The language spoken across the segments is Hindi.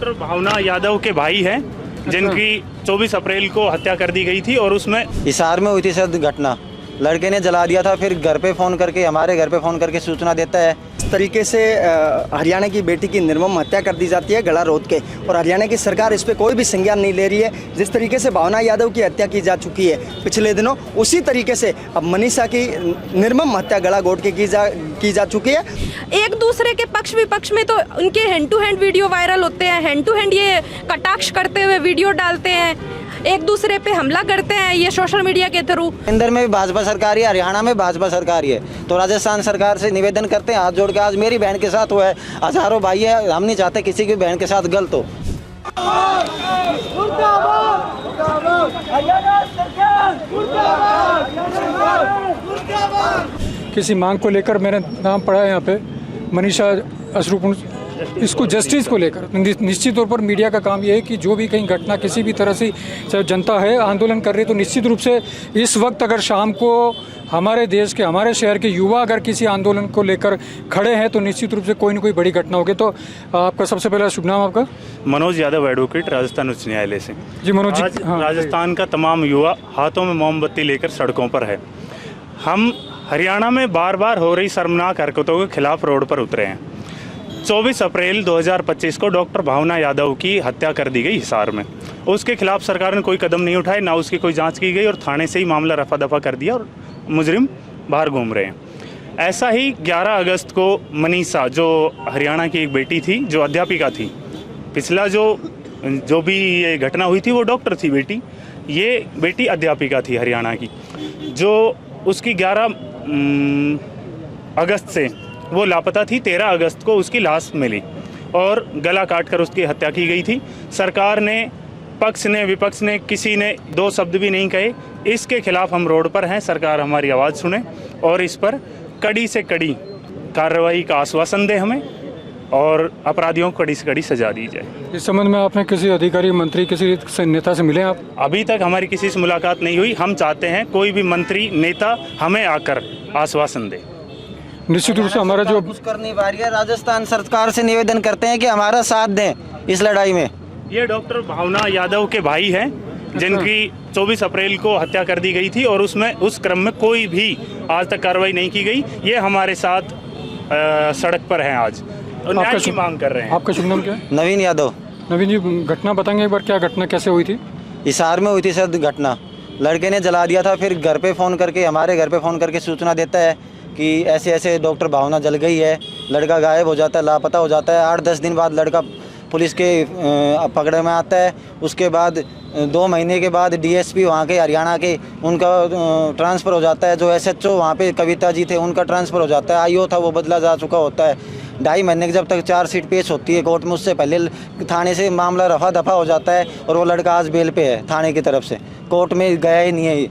डॉक्टर भावना यादव के भाई हैं जिनकी 24 अप्रैल को हत्या कर दी गई थी और उसमें हिसार में हुई थी सर घटना। लड़के ने जला दिया था, फिर घर पे फ़ोन करके, हमारे घर पे फ़ोन करके सूचना देता है। इस तरीके से हरियाणा की बेटी की निर्मम हत्या कर दी जाती है गला रोध के, और हरियाणा की सरकार इस पे कोई भी संज्ञान नहीं ले रही है। जिस तरीके से भावना यादव की हत्या की जा चुकी है पिछले दिनों, उसी तरीके से अब मनीषा की निर्मम हत्या गला घोट के की जा चुकी है। एक दूसरे के पक्ष विपक्ष में तो उनके hand to hand video viral होते हैं, हैंड टू हैंड ये कटाक्ष करते हुए वीडियो डालते हैं, एक दूसरे पे हमला करते हैं ये सोशल मीडिया के थ्रू। इंदर में भी भाजपा सरकार है, हरियाणा में भाजपा सरकार है, तो राजस्थान सरकार से निवेदन करते हैं हाथ जोड़ के। आज मेरी बहन के साथ हुआ है, हजारों भाई है, हम नहीं चाहते किसी की बहन के साथ गलत हो। किसी मांग को लेकर मैंने नाम पढ़ा है यहाँ पे मनीषा अश्रुपूर्ण, इसको जस्टिस को लेकर निश्चित तौर पर मीडिया का काम ये है कि जो भी कहीं घटना किसी भी तरह से चाहे जनता है आंदोलन कर रही है, तो निश्चित रूप से इस वक्त अगर शाम को हमारे देश के, हमारे शहर के युवा अगर किसी आंदोलन को लेकर खड़े हैं तो निश्चित रूप से कोई ना कोई बड़ी घटना होगी। तो आपका सबसे पहला शुभ नाम आपका? मनोज यादव, एडवोकेट, राजस्थान उच्च न्यायालय से। जी मनोज जी, आज राजस्थान का तमाम युवा हाथों में मोमबत्ती लेकर सड़कों पर है। हम हरियाणा में बार बार हो रही शर्मनाक हरकतों के खिलाफ रोड पर उतरे हैं। 24 अप्रैल 2025 को डॉक्टर भावना यादव की हत्या कर दी गई हिसार में। उसके खिलाफ सरकार ने कोई कदम नहीं उठाए, ना उसकी कोई जांच की गई और थाने से ही मामला रफा दफा कर दिया और मुजरिम बाहर घूम रहे हैं। ऐसा ही 11 अगस्त को मनीषा, जो हरियाणा की एक बेटी थी, जो अध्यापिका थी, पिछला जो भी ये घटना हुई थी वो डॉक्टर थी बेटी, ये बेटी अध्यापिका थी हरियाणा की, जो उसकी 11 अगस्त से वो लापता थी। 13 अगस्त को उसकी लाश मिली और गला काट कर उसकी हत्या की गई थी। सरकार ने, पक्ष ने, विपक्ष ने, किसी ने दो शब्द भी नहीं कहे। इसके खिलाफ हम रोड पर हैं। सरकार हमारी आवाज़ सुने और इस पर कड़ी से कड़ी कार्रवाई का आश्वासन दे हमें और अपराधियों को कड़ी से कड़ी सजा दी जाए। इस संबंध में आपने किसी अधिकारी, मंत्री, किसी नेता से मिले आप? अभी तक हमारी किसी से मुलाकात नहीं हुई। हम चाहते हैं कोई भी मंत्री, नेता हमें आकर आश्वासन दे। निश्चित रूप से हमारा जो कुछ कर नहीं पा रही है, राजस्थान सरकार से निवेदन करते हैं कि हमारा साथ दें इस लड़ाई में। ये डॉक्टर भावना यादव के भाई हैं जिनकी 24 अप्रैल को हत्या कर दी गई थी और उस क्रम में कोई भी आज तक कार्रवाई नहीं की गई। ये हमारे साथ सड़क पर हैं आज और न्याय की मांग कर रहे हैं। आपका शुभ नाम क्या है? नवीन यादव। नवीन जी, घटना बताएंगे एक बार, क्या घटना कैसे हुई थी? हिसार में हुई थी सर घटना। लड़के ने जला दिया था, फिर घर पे फ़ोन करके, हमारे घर पे फ़ोन करके सूचना देता है कि ऐसे ऐसे डॉक्टर भावना जल गई है। लड़का गायब हो जाता है, लापता हो जाता है। 8-10 दिन बाद लड़का पुलिस के पकड़े में आता है। उसके बाद 2 महीने के बाद डीएसपी वहाँ के हरियाणा के, उनका ट्रांसफ़र हो जाता है। जो एसएचओ वहाँ पे कविता जी थे, उनका ट्रांसफ़र हो जाता है। आईओ था, वो बदला जा चुका होता है। 2.5 महीने की जब तक चार्जशीट पेश होती है कोर्ट में, उससे पहले थाने से मामला रफा दफा हो जाता है और वो लड़का आज बेल पे है थाने की तरफ से, कोर्ट में गया ही नहीं है।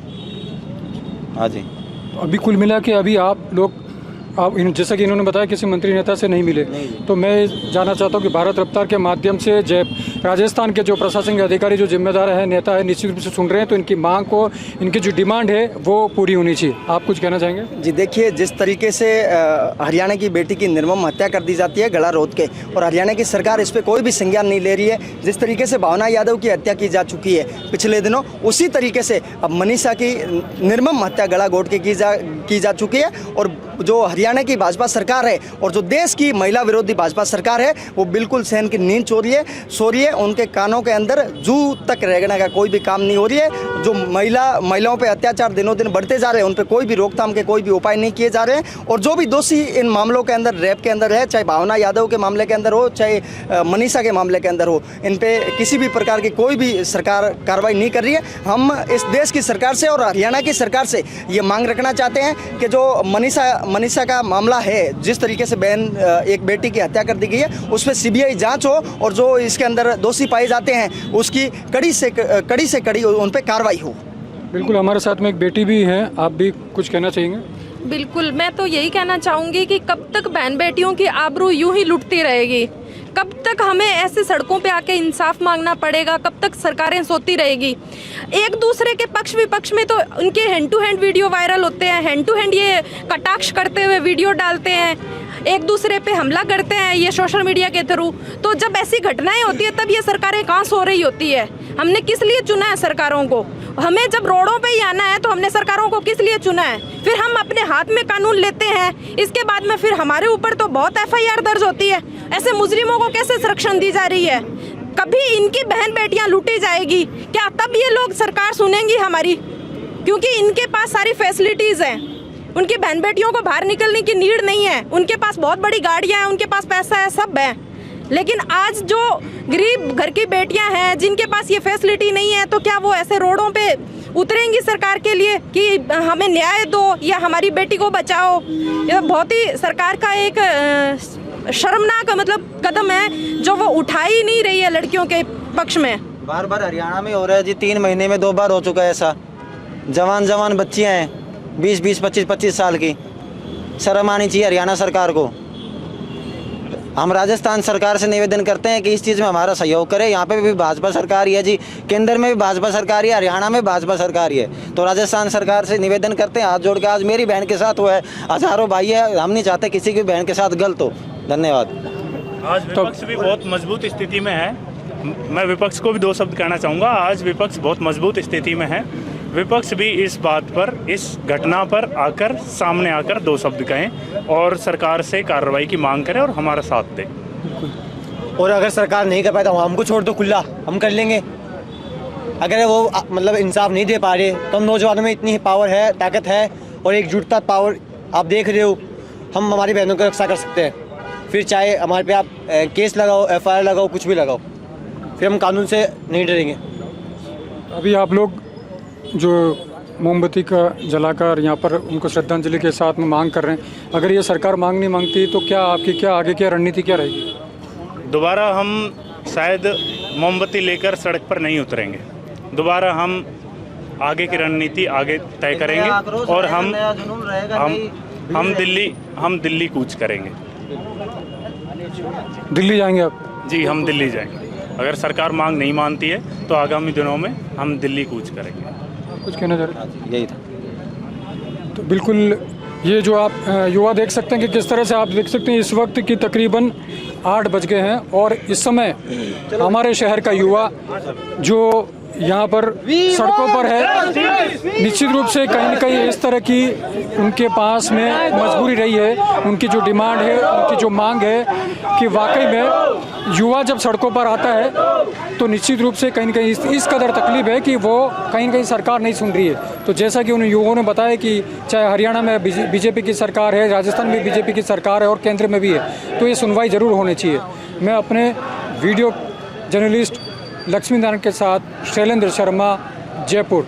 हाँ जी। अभी कुल मिला के अभी आप लोग, जैसा कि इन्होंने बताया किसी मंत्री नेता से नहीं मिले, तो मैं जानना चाहता हूँ कि भारत रफ्तार के माध्यम से राजस्थान के जो प्रशासनिक अधिकारी, जो जिम्मेदार है, नेता है, निश्चित रूप से सुन रहे हैं, तो इनकी मांग को, इनकी जो डिमांड है वो पूरी होनी चाहिए। आप कुछ कहना चाहेंगे? जी देखिए, जिस तरीके से हरियाणा की बेटी की निर्मम हत्या कर दी जाती है गला रोध के, और हरियाणा की सरकार इस पे कोई भी संज्ञान नहीं ले रही है। जिस तरीके से भावना यादव की हत्या की जा चुकी है पिछले दिनों, उसी तरीके से अब मनीषा की निर्मम हत्या गला घोट के की जा चुकी है। और जो हरियाणा की भाजपा सरकार है और जो देश की महिला विरोधी भाजपा सरकार है, वो बिल्कुल सहन की नींद सो रही है। उनके कानों के अंदर जू तक रहने का कोई भी काम नहीं हो रही है। जो महिलाओं पे अत्याचार दिनों दिन बढ़ते जा रहे हैं, उन पे कोई भी रोकथाम के कोई भी उपाय नहीं किए जा रहे हैं। और जो भी दोषी इन मामलों के अंदर, रेप के अंदर है, चाहे भावना यादव के मामले के अंदर हो, चाहे मनीषा के मामले के अंदर हो, इन पे किसी भी प्रकार की कोई भी सरकार कार्रवाई नहीं कर रही है। हम इस देश की सरकार से और हरियाणा की सरकार से ये मांग रखना चाहते हैं कि जो मनीषा का मामला है, जिस तरीके से एक बेटी की हत्या कर दी गई है, उस पर सीबीआई जांच हो और जो इसके अंदर दोषी पाए जाते हैं उसकी कड़ी से कड़ी उन पर कार्रवाई हो। बिल्कुल, हमारे साथ में एक बेटी भी है, आप भी कुछ कहना चाहेंगे? बिल्कुल, मैं तो यही कहना चाहूँगी कि कब तक बहन बेटियों की आबरू यूं ही लुटती रहेगी। कब तक हमें ऐसे सड़कों पे आके इंसाफ मांगना पड़ेगा? कब तक सरकारें सोती रहेगी? एक दूसरे के पक्ष विपक्ष में तो उनके hand to hand video viral होते हैं, हैंड टू हैंड ये कटाक्ष करते हुए वीडियो डालते हैं, एक दूसरे पे हमला करते हैं ये सोशल मीडिया के थ्रू। तो जब ऐसी घटनाएं होती है तब ये सरकारें कहाँ सो रही होती है? हमने किस लिए चुना है सरकारों को? हमें जब रोडों पे ही आना है तो हमने सरकारों को किस लिए चुना है? फिर हम अपने हाथ में कानून लेते हैं, इसके बाद में फिर हमारे ऊपर तो बहुत FIR दर्ज होती है। ऐसे मुजरिमों को कैसे संरक्षण दी जा रही है? कभी इनकी बहन बेटियां लूटी जाएगी क्या? तब ये लोग सरकार सुनेंगी हमारी? क्योंकि इनके पास सारी फैसिलिटीज़ हैं, उनकी बहन बेटियों को बाहर निकलने की नीड नहीं है, उनके पास बहुत बड़ी गाड़ियाँ हैं, उनके पास पैसा है, सब है। लेकिन आज जो गरीब घर की बेटियां हैं जिनके पास ये फैसिलिटी नहीं है, तो क्या वो ऐसे रोडों पे उतरेंगी सरकार के लिए कि हमें न्याय दो या हमारी बेटी को बचाओ? ये बहुत ही सरकार का एक शर्मनाक मतलब कदम है जो वो उठा ही नहीं रही है लड़कियों के पक्ष में। बार बार हरियाणा में हो रहा है जी, 3 महीने में 2 बार हो चुका है ऐसा। जवान बच्चियाँ हैं 20-20, 25-25 साल की। शर्म आनी चाहिए हरियाणा सरकार को। हम राजस्थान सरकार से निवेदन करते हैं कि इस चीज़ में हमारा सहयोग करे। यहाँ पे भी भाजपा सरकार ही है जी, केंद्र में भी भाजपा सरकार ही है, हरियाणा में भाजपा सरकार ही है। तो राजस्थान सरकार से निवेदन करते हैं हाथ जोड़ के। आज मेरी बहन के साथ हुआ है, हज़ारों भाई है, हम नहीं चाहते किसी की बहन के साथ गलत हो। धन्यवाद। आज विपक्ष भी बहुत मजबूत स्थिति में है। मैं विपक्ष को भी 2 शब्द कहना चाहूँगा। आज विपक्ष बहुत मजबूत स्थिति में है। विपक्ष भी इस बात पर, इस घटना पर आकर सामने आकर 2 शब्द कहें और सरकार से कार्रवाई की मांग करें और हमारा साथ दें। और अगर सरकार नहीं कर पाए तो हमको छोड़ दो खुला, हम कर लेंगे। अगर वो मतलब इंसाफ नहीं दे पा रहे तो हम नौजवानों में इतनी पावर है, ताकत है और एकजुटता पावर आप देख रहे हो, हम हमारी बहनों की रक्षा कर सकते हैं। फिर चाहे हमारे पे आप केस लगाओ, FIR लगाओ, कुछ भी लगाओ, फिर हम कानून से नहीं डरेंगे। अभी आप लोग जो मोमबत्ती का जलाकर यहाँ पर उनको श्रद्धांजलि के साथ में मांग कर रहे हैं, अगर ये सरकार मांग नहीं मांगती तो क्या आपकी क्या आगे क्या रणनीति क्या रहेगी? दोबारा हम शायद मोमबत्ती लेकर सड़क पर नहीं उतरेंगे। दोबारा हम आगे की रणनीति आगे तय करेंगे और हम दिल्ली कूच करेंगे। दिल्ली जाएंगे आप? जी, हम दिल्ली जाएंगे। अगर सरकार मांग नहीं मानती है तो आगामी दिनों में हम दिल्ली कूच करेंगे। कुछ कहना चाह रहे? यही था। तो बिल्कुल ये जो आप युवा देख सकते हैं कि किस तरह से आप देख सकते हैं इस वक्त की तकरीबन 8 बज गए हैं और इस समय हमारे शहर का युवा जो यहाँ पर सड़कों पर है, निश्चित रूप से कहीं न कहीं इस तरह की उनके पास में मजबूरी रही है। उनकी जो डिमांड है, उनकी जो मांग है कि वाकई में युवा जब सड़कों पर आता है तो निश्चित रूप से कहीं न कहीं इस कदर तकलीफ है कि वो कहीं न कहीं सरकार नहीं सुन रही है। तो जैसा कि उन युवाओं ने बताया कि चाहे हरियाणा में बीजेपी की सरकार है, राजस्थान में बीजेपी की सरकार है और केंद्र में भी है, तो ये सुनवाई ज़रूर होनी चाहिए। मैं अपने वीडियो जर्नलिस्ट लक्ष्मी नारायण के साथ शैलेंद्र शर्मा, जयपुर।